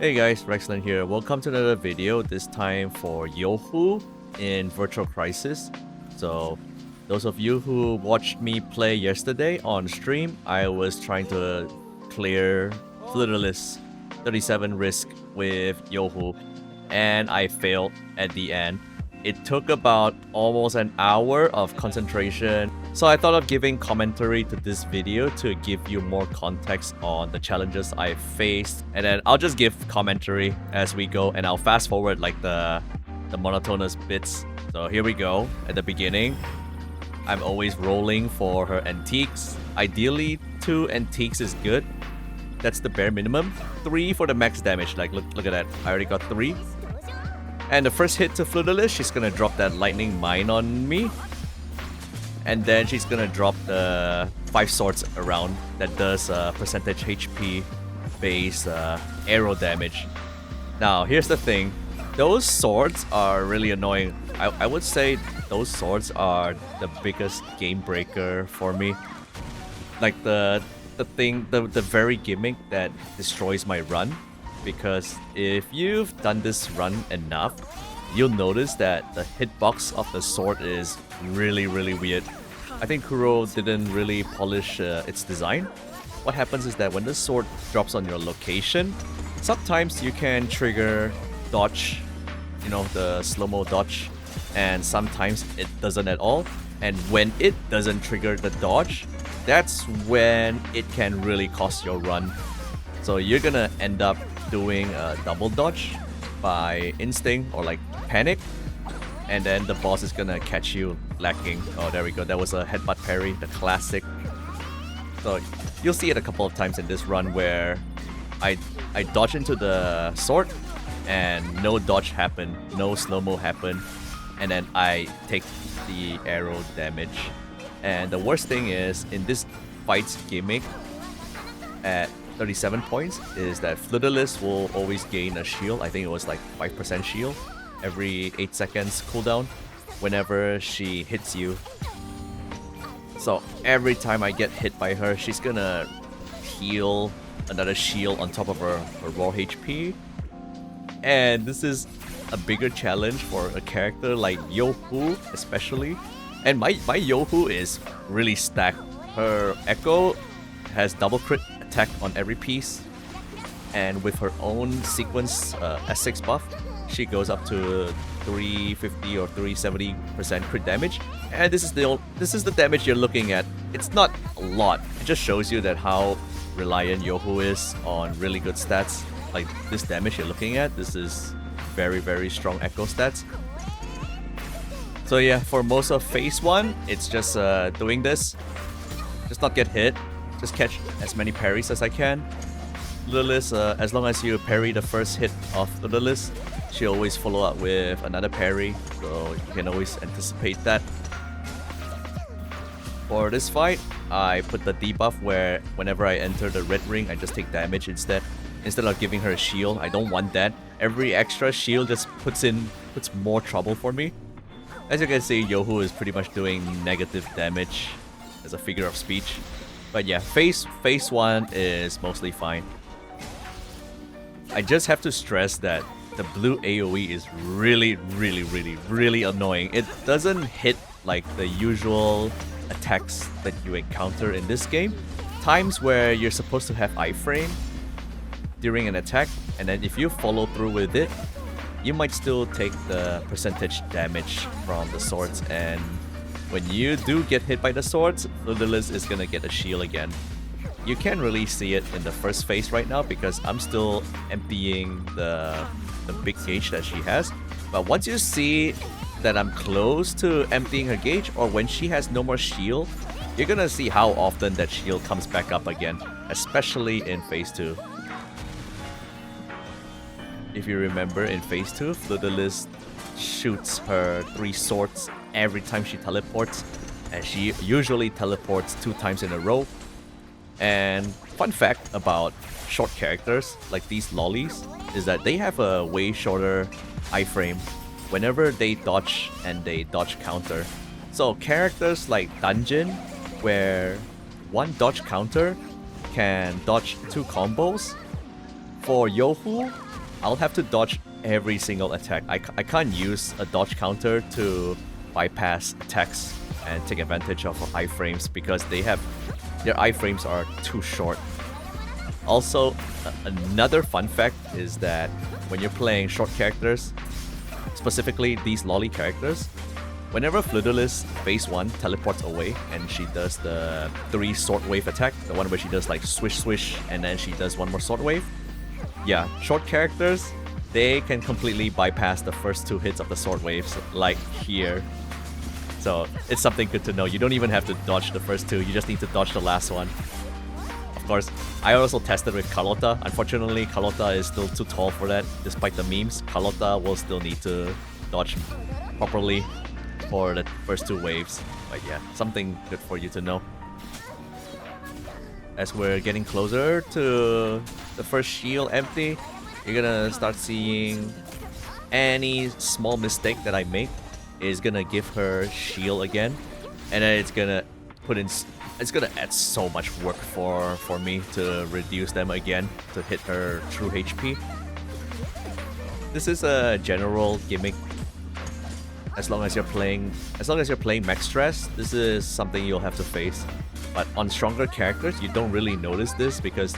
Hey guys, Rexlent here. Welcome to another video, this time for Yohu in Virtual Crisis. So, those of you who watched me play yesterday on stream, I was trying to clear Fleurdelys 37 risk with Yohu, and I failed at the end. It took about almost an hour of concentration, so I thought of giving commentary to this video to give you more context on the challenges I faced, and then I'll just give commentary as we go, and I'll fast forward like the monotonous bits. So here we go. At the beginning, I'm always rolling for her antiques. Ideally, 2 antiques is good. That's the bare minimum. 3 for the max damage. Like look at that. I already got 3. And the first hit to Fleurdelys, she's gonna drop that lightning mine on me. And then she's gonna drop the 5 swords around that does percentage HP base arrow damage. Now, here's the thing. Those swords are really annoying. I would say those swords are the biggest game breaker for me. Like the very gimmick that destroys my run. Because if you've done this run enough, you'll notice that the hitbox of the sword is really weird. I think Kuro didn't really polish its design. What happens is that when the sword drops on your location, sometimes you can trigger dodge, you know, the slow-mo dodge, and sometimes it doesn't at all. And when it doesn't trigger the dodge, that's when it can really cost your run. So you're gonna end up doing a double dodge by instinct or like panic, and then the boss is gonna catch you lacking. Oh, there we go. That was a headbutt parry, the classic. So you'll see it a couple of times in this run where I dodge into the sword and no dodge happened, no slow-mo happened, and then I take the arrow damage. And the worst thing is, in this fight's gimmick at 37 points, is that Fleurdelys will always gain a shield. I think it was like 5% shield every 8 seconds cooldown whenever she hits you. So every time I get hit by her, she's gonna heal another shield on top of her raw HP. And this is a bigger challenge for a character like Yohu especially. And my Yohu is really stacked. Her Echo has double crit attack on every piece, and with her own sequence S6 buff, she goes up to 350 or 370% crit damage. And this is the damage you're looking at. It's not a lot. It just shows you that how reliant Yohu is on really good stats. Like this damage you're looking at, this is very strong Echo stats. So yeah, for most of phase 1, it's just doing this. Just not get hit. Just catch as many parries as I can. Fleurdelys, as long as you parry the first hit of Fleurdelys, she always follow up with another parry, so you can always anticipate that. For this fight, I put the debuff where whenever I enter the red ring, I just take damage instead of giving her a shield. I don't want that. Every extra shield just puts more trouble for me. As you can see, Yohu is pretty much doing negative damage as a figure of speech. But yeah, phase 1 is mostly fine. I just have to stress that the blue AoE is really annoying. It doesn't hit like the usual attacks that you encounter in this game. Times where you're supposed to have iframe during an attack, and then if you follow through with it, you might still take the percentage damage from the swords, and when you do get hit by the swords, Fleurdelys is gonna get a shield again. You can't really see it in the first phase right now because I'm still emptying the big gauge that she has. But once you see that I'm close to emptying her gauge, or when she has no more shield, you're gonna see how often that shield comes back up again, especially in phase 2. If you remember, in phase 2, Fleurdelys shoots her 3 swords every time she teleports, and she usually teleports 2 times in a row. And fun fact about short characters like these lollies is that they have a way shorter iframe whenever they dodge and they dodge counter. So characters like Dungeon, where one dodge counter can dodge 2 combos, for Yohu, I'll have to dodge every single attack. I can't use a dodge counter to bypass attacks and take advantage of iframes because their iframes are too short. Also, another fun fact is that when you're playing short characters, specifically these lolly characters, whenever Fleurdelys phase 1 teleports away and she does the 3 sword wave attack, the one where she does like swish swish and then she does 1 more sword wave, yeah, short characters, they can completely bypass the first 2 hits of the sword waves, like here. So it's something good to know. You don't even have to dodge the first 2, you just need to dodge the last one. Of course, I also tested with Carlotta. Unfortunately, Carlotta is still too tall for that. Despite the memes, Carlotta will still need to dodge properly for the first 2 waves. But yeah, something good for you to know. As we're getting closer to the first shield empty, you're gonna start seeing any small mistake that I make is gonna give her shield again, and then it's gonna add so much work for me to reduce them again to hit her true HP. This is a general gimmick. As long as you're playing Max Stress, this is something you'll have to face. But on stronger characters, you don't really notice this because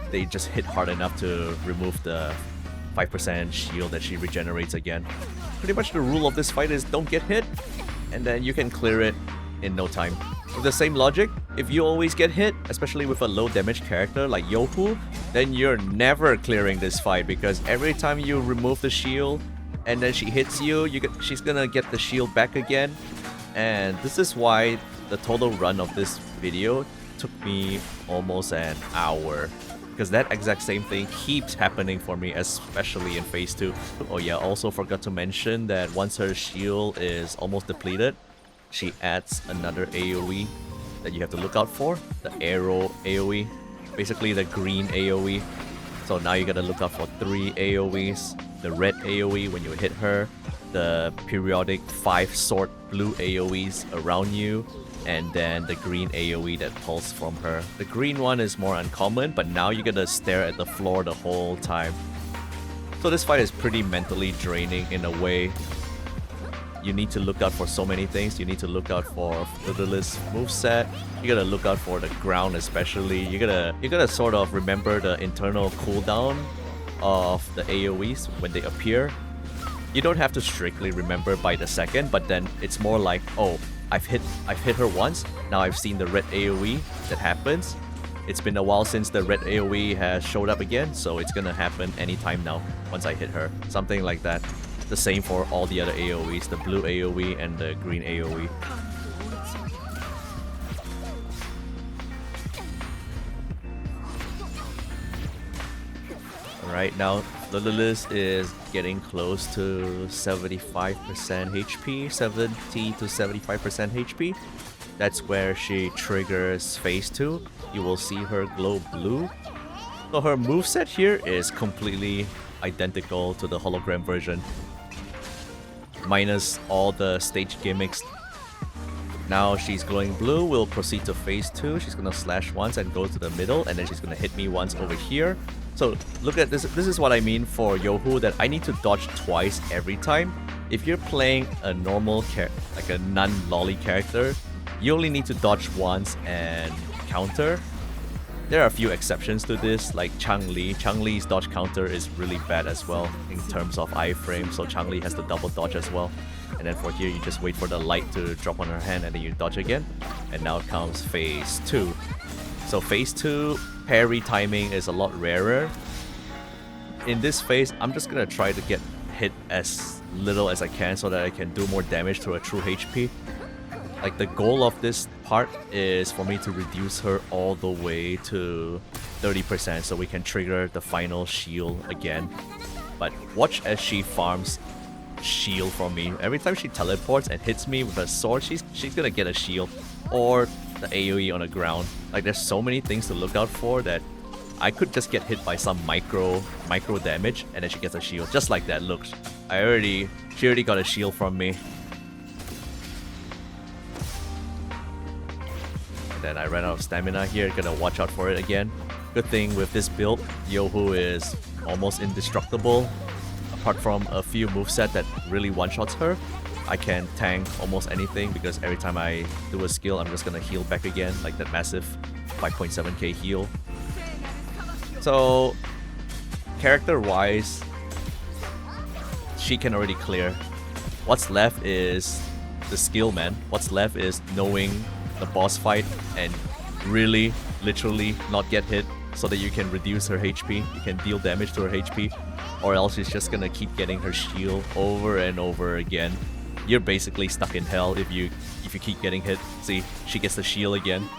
they just hit hard enough to remove the 5% shield that she regenerates again. Pretty much the rule of this fight is don't get hit, and then you can clear it in no time. With the same logic, if you always get hit, especially with a low damage character like Yohu, then you're never clearing this fight because every time you remove the shield and then she hits you, she's gonna get the shield back again. And this is why the total run of this video took me almost an hour, because that exact same thing keeps happening for me, especially in phase 2. Oh yeah, also forgot to mention that once her shield is almost depleted, she adds another AoE that you have to look out for, the arrow AoE, basically the green AoE. So now you gotta look out for 3 AoEs, the red AoE when you hit her, the periodic 5 sword blue AoEs around you, and then the green AoE that pulls from her. The green one is more uncommon, but now you gotta stare at the floor the whole time. So this fight is pretty mentally draining in a way. You need to look out for so many things. You need to look out for Fleurdelys moveset. You gotta look out for the ground especially. You gotta sort of remember the internal cooldown of the AoEs when they appear. You don't have to strictly remember by the second, but then it's more like, oh, I've hit her once, now I've seen the red AoE that happens. It's been a while since the red AoE has showed up again, so it's gonna happen anytime now once I hit her. Something like that. The same for all the other AoEs, the blue AoE and the green AoE. Alright, now Fleurdelys is getting close to 75% HP, 70 to 75% HP. That's where she triggers phase 2. You will see her glow blue. So her moveset here is completely identical to the hologram version, minus all the stage gimmicks. Now she's glowing blue, we'll proceed to phase 2. She's gonna slash once and go to the middle, and then she's gonna hit me once over here. So look at this. This is what I mean for Yohu, that I need to dodge twice every time. If you're playing a normal like a non-lolly character, you only need to dodge once and counter. There are a few exceptions to this, like Changli. Changli's dodge counter is really bad as well in terms of iframe, so Changli has to double dodge as well. And then for here, you just wait for the light to drop on her hand and then you dodge again. And now comes phase 2. So phase 2, parry timing is a lot rarer. In this phase, I'm just gonna try to get hit as little as I can so that I can do more damage to her true HP. Like, the goal of this part is for me to reduce her all the way to 30% so we can trigger the final shield again. But watch as she farms shield from me. Every time she teleports and hits me with a sword, she's gonna get a shield or the AoE on the ground. Like, there's so many things to look out for that I could just get hit by some micro damage and then she gets a shield. Just like that, look. She already got a shield from me. Then I ran out of stamina here, gonna watch out for it again. Good thing with this build, Yohu is almost indestructible. Apart from a few moveset that really one-shots her, I can tank almost anything because every time I do a skill, I'm just gonna heal back again, like that massive 5.7k heal. So, character-wise, she can already clear. What's left is the skill, man. What's left is knowing the boss fight and really, literally not get hit so that you can reduce her HP, you can deal damage to her HP, or else she's just gonna keep getting her shield over and over again. You're basically stuck in hell if you keep getting hit. See, she gets the shield again.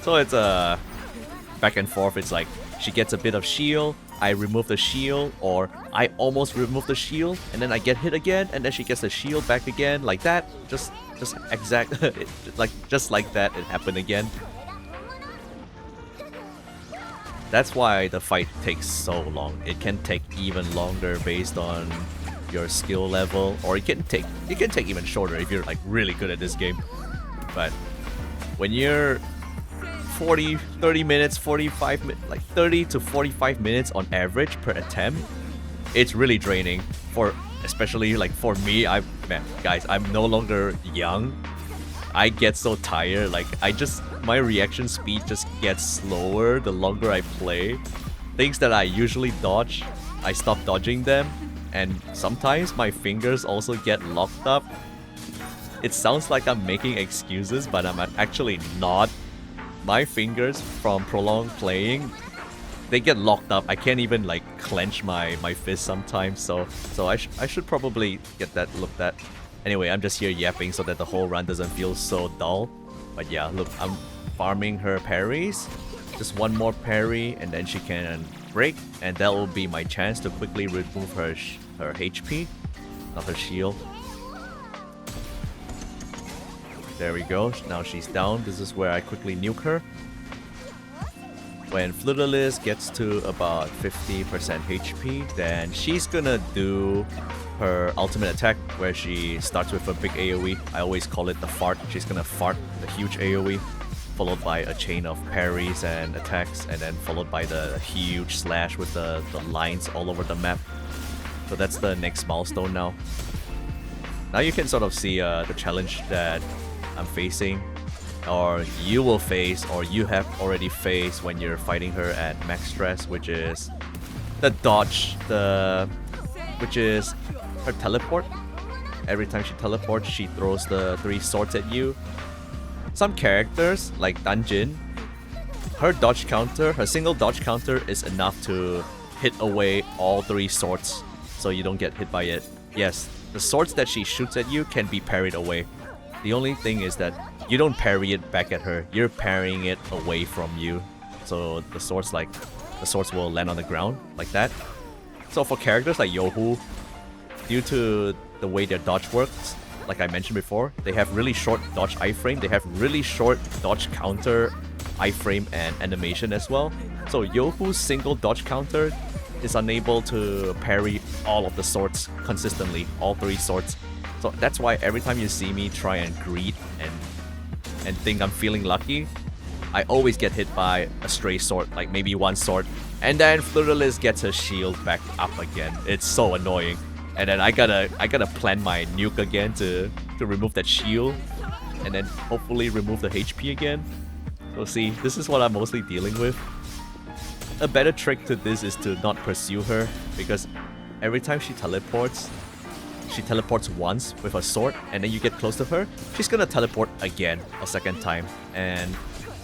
So it's a back and forth. It's like she gets a bit of shield, I remove the shield, or I almost remove the shield, and then I get hit again, and then she gets the shield back again, like that. Just exact, just like that, it happened again. That's why the fight takes so long. It can take even longer based on your skill level, or it can take even shorter if you're like really good at this game. But when you're 30 minutes, 45 minutes, like 30 to 45 minutes on average per attempt, it's really draining. Especially like for me, man, guys, I'm no longer young. I get so tired, like my reaction speed just gets slower the longer I play. Things that I usually dodge, I stop dodging them, and sometimes my fingers also get locked up. It sounds like I'm making excuses, but I'm actually not. My fingers from prolonged playing, they get locked up. I can't even like clench my fist sometimes, so I should probably get that looked at. Anyway, I'm just here yapping so that the whole run doesn't feel so dull. But yeah, look, I'm farming her parries. Just one more parry and then she can break, and that will be my chance to quickly remove her HP, not her shield. There we go, now she's down. This is where I quickly nuke her. When Fleurdelys gets to about 50% HP, then she's gonna do her ultimate attack where she starts with a big AoE. I always call it the fart. She's gonna fart the huge AoE, followed by a chain of parries and attacks, and then followed by the huge slash with the lines all over the map. So that's the next milestone now. Now you can sort of see the challenge that I'm facing, or you will face, or you have already faced when you're fighting her at max stress, which is the dodge, which is her teleport. Every time she teleports, she throws the 3 swords at you. Some characters, like Dungeon, her dodge counter, her single dodge counter is enough to hit away all 3 swords, so you don't get hit by it. Yes, the swords that she shoots at you can be parried away. The only thing is that you don't parry it back at her, you're parrying it away from you. So the swords will land on the ground, like that. So for characters like Yohu, due to the way their dodge works, like I mentioned before, they have really short dodge iframe, they have really short dodge counter iframe and animation as well. So Yohu's single dodge counter is unable to parry all of the swords consistently, all 3 swords. So that's why every time you see me try and greet and think I'm feeling lucky, I always get hit by a stray sword, like maybe 1 sword, and then Fleurdelys gets her shield back up again. It's so annoying. And then I gotta plan my nuke again to remove that shield, and then hopefully remove the HP again. So see, this is what I'm mostly dealing with. A better trick to this is to not pursue her, because every time she teleports once with a sword, and then you get close to her, she's gonna teleport again a second time. And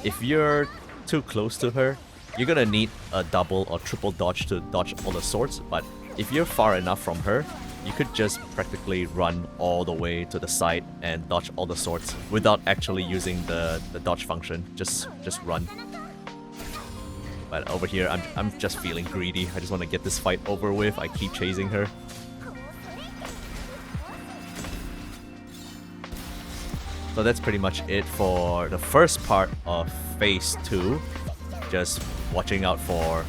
if you're too close to her, you're gonna need a double or triple dodge to dodge all the swords. But if you're far enough from her, you could just practically run all the way to the side and dodge all the swords without actually using the dodge function. Just run. But over here, I'm just feeling greedy. I just want to get this fight over with. I keep chasing her. So that's pretty much it for the first part of Phase 2. Just watching out for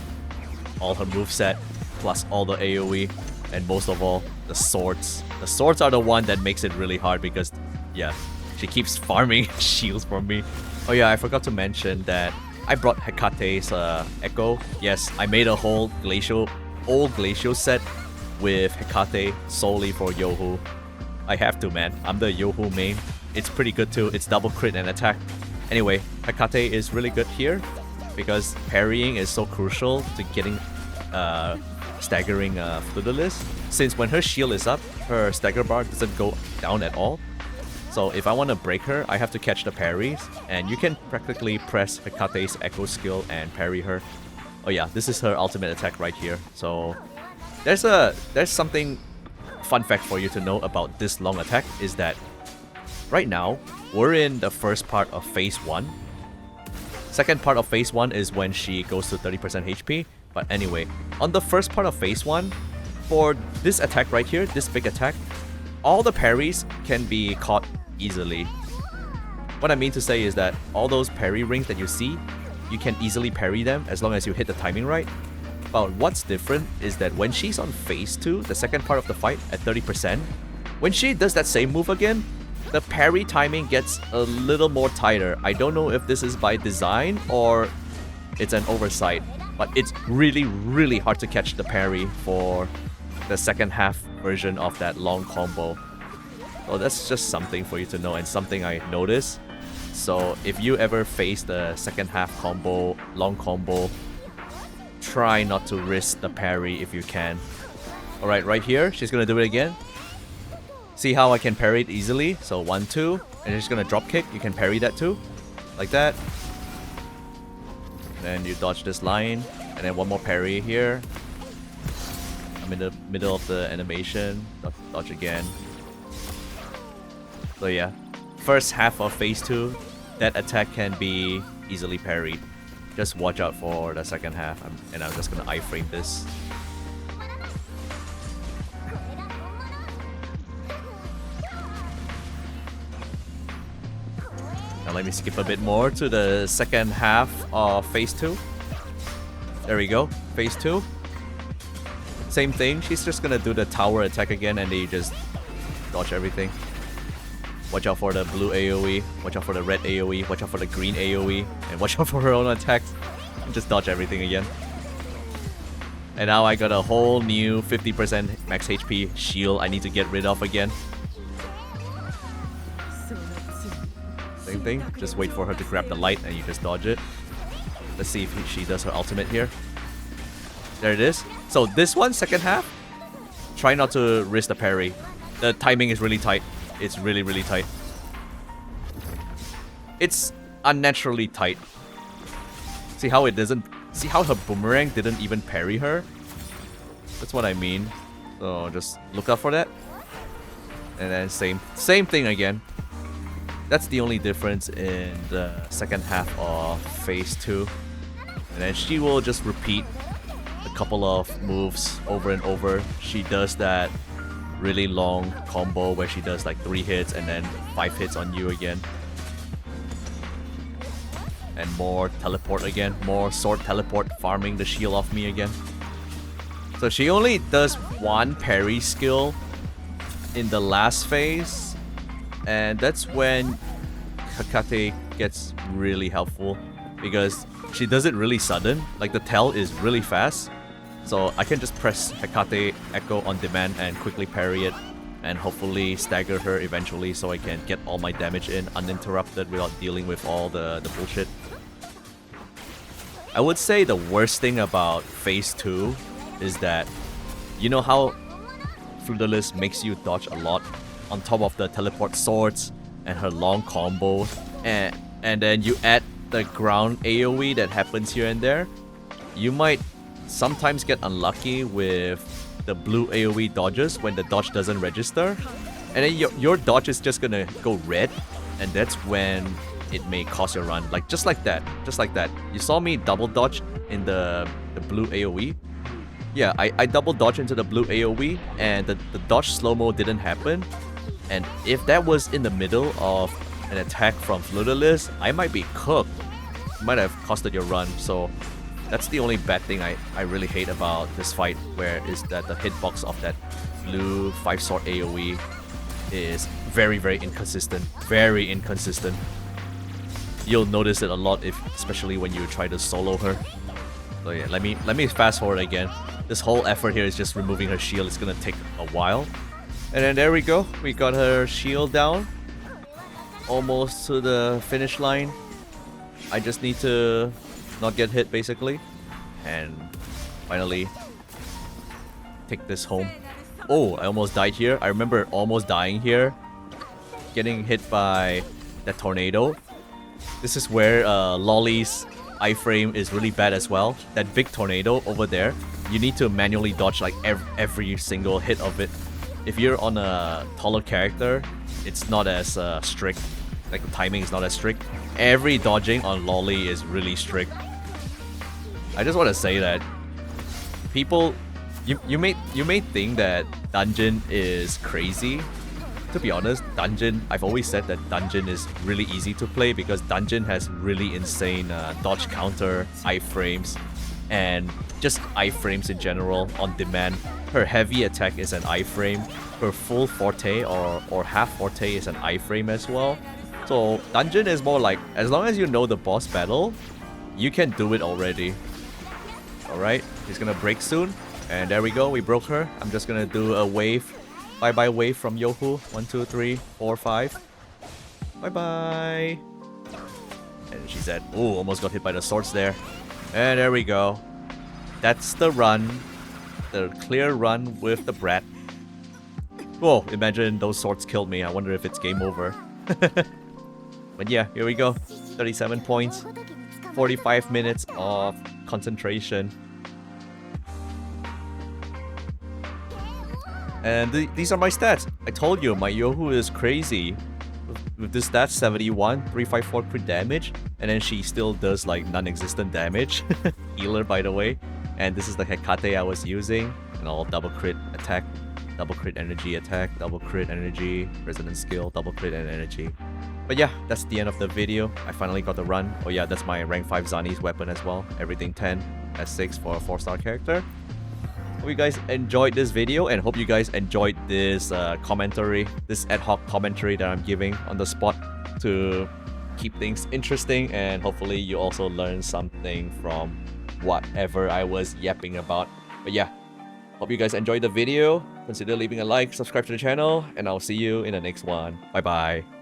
all her moveset, plus all the AoE, and most of all, the swords. The swords are the one that makes it really hard because, yeah, she keeps farming shields from me. Oh yeah, I forgot to mention that I brought Hekate's Echo. Yes, I made a whole old glacial set with Hekate solely for Yohu. I have to, man. I'm the Yohu main. It's pretty good too. It's double crit and attack. Anyway, Hekate is really good here because parrying is so crucial to getting staggering Fleurdelys. Since when her shield is up, her stagger bar doesn't go down at all. So if I want to break her, I have to catch the parries, and you can practically press Hekate's Echo skill and parry her. Oh yeah, this is her ultimate attack right here. So there's something fun fact for you to know about this long attack is that right now we're in the first part of phase 1. Second part of phase 1 is when she goes to 30% HP. But anyway, on the first part of phase 1, for this attack right here, this big attack, all the parries can be caught easily. What I mean to say is that all those parry rings that you see, you can easily parry them as long as you hit the timing right. But what's different is that when she's on phase 2, the second part of the fight at 30%, when she does that same move again, the parry timing gets a little more tighter. I don't know if this is by design or it's an oversight, but it's really, really hard to catch the parry for the second half version of that long combo. So that's just something for you to know and something I noticed. So if you ever face the second half combo, long combo, try not to risk the parry if you can. Alright, right here, she's gonna do it again. See how I can parry it easily? So 1, 2, and she's gonna drop kick. You can parry that too, like that. And then you dodge this line, and then one more parry here. I'm in the middle of the animation. Dodge again. So yeah, first half of phase 2, that attack can be easily parried. Just watch out for the second half, and I'm just gonna iframe this. Now let me skip a bit more to the second half of phase 2. There we go, phase 2. Same thing, she's just gonna do the tower attack again, and then you just dodge everything. Watch out for the blue AoE, watch out for the red AoE, watch out for the green AoE, and watch out for her own attacks. Just dodge everything again. And now I got a whole new 50% max HP shield I need to get rid of again. Same thing, just wait for her to grab the light and you just dodge it. Let's see if she does her ultimate here. There it is. So this one, second half, try not to risk the parry. The timing is really tight. It's really, really tight. It's unnaturally tight. See how it doesn't... See how her boomerang didn't even parry her? That's what I mean. So just look out for that. And then same thing again. That's the only difference in the second half of phase 2. And then she will just repeat a couple of moves over and over. She does that really long combo where she does like 3 hits and then 5 hits on you again. And more teleport again. More sword teleport farming the shield off me again. So she only does 1 parry skill in the last phase. And that's when Hekate gets really helpful. Because she does it really sudden. Like the tail is really fast. So I can just press Hekate Echo on demand and quickly parry it. And hopefully stagger her eventually so I can get all my damage in uninterrupted without dealing with all the bullshit. I would say the worst thing about phase 2 is that, you know how Fleurdelys makes you dodge a lot on top of the teleport swords and her long combos, and then you add the ground AoE that happens here and there. You might sometimes get unlucky with the blue AoE dodges when the dodge doesn't register, and then your dodge is just gonna go red, and that's when it may cost your run. Like just like that. You saw me double dodge in the blue AoE. Yeah, I double dodge into the blue AoE and the dodge slow-mo didn't happen. And if that was in the middle of an attack from Fleurdelys, I might be cooked. It might have costed your run. So that's the only bad thing I really hate about this fight, where is that the hitbox of that blue 5-sword AoE is very, very inconsistent. Very inconsistent. you'll notice it a lot, especially when you try to solo her. So yeah, let me fast forward again. This whole effort here is just removing her shield. It's gonna take a while. And then there we go. We got her shield down. Almost to the finish line. I just need to not get hit basically. And finally take this home. Oh, I almost died here. I remember almost dying here. Getting hit by that tornado. This is where Lolly's iframe is really bad as well. That big tornado over there, you need to manually dodge like every single hit of it. If you're on a taller character, it's not as strict. Like the timing is not as strict. Every dodging on Lolly is really strict. I just want to say that people, you may think that Dungeon is crazy. To be honest, Dungeon, I've always said that Dungeon is really easy to play because Dungeon has really insane dodge counter, iframes, and just iframes in general on demand. Her heavy attack is an iframe. Her full forte or half forte is an iframe as well. So Dungeon is more like, as long as you know the boss battle, you can do it already. Alright, he's gonna break soon. And there we go, we broke her. I'm just gonna do a wave. Bye-bye wave from Yohu. 1, 2, 3, 4, 5. Bye-bye. And she's at... Ooh, almost got hit by the swords there. And there we go. That's the run. The clear run with the brat. Whoa, imagine those swords killed me. I wonder if it's game over. But yeah, here we go. 37 points. 45 minutes of concentration. And these are my stats. I told you, my Yohu is crazy. With this stat, 71, 354 crit damage. And then she still does like non-existent damage. Healer, by the way. And this is the Hecate I was using. And I'll double crit attack, double crit energy attack, double crit energy, resonance skill, double crit and energy. But yeah, that's the end of the video. I finally got the run. Oh yeah, that's my rank 5 Zani's weapon as well. Everything 10, S6 for a 4-star character. Hope you guys enjoyed this video and hope you guys enjoyed this commentary, this ad hoc commentary that I'm giving on the spot to keep things interesting, and hopefully you also learned something from whatever I was yapping about. But yeah, hope you guys enjoyed the video. Consider leaving a like, subscribe to the channel, and I'll see you in the next one. Bye bye.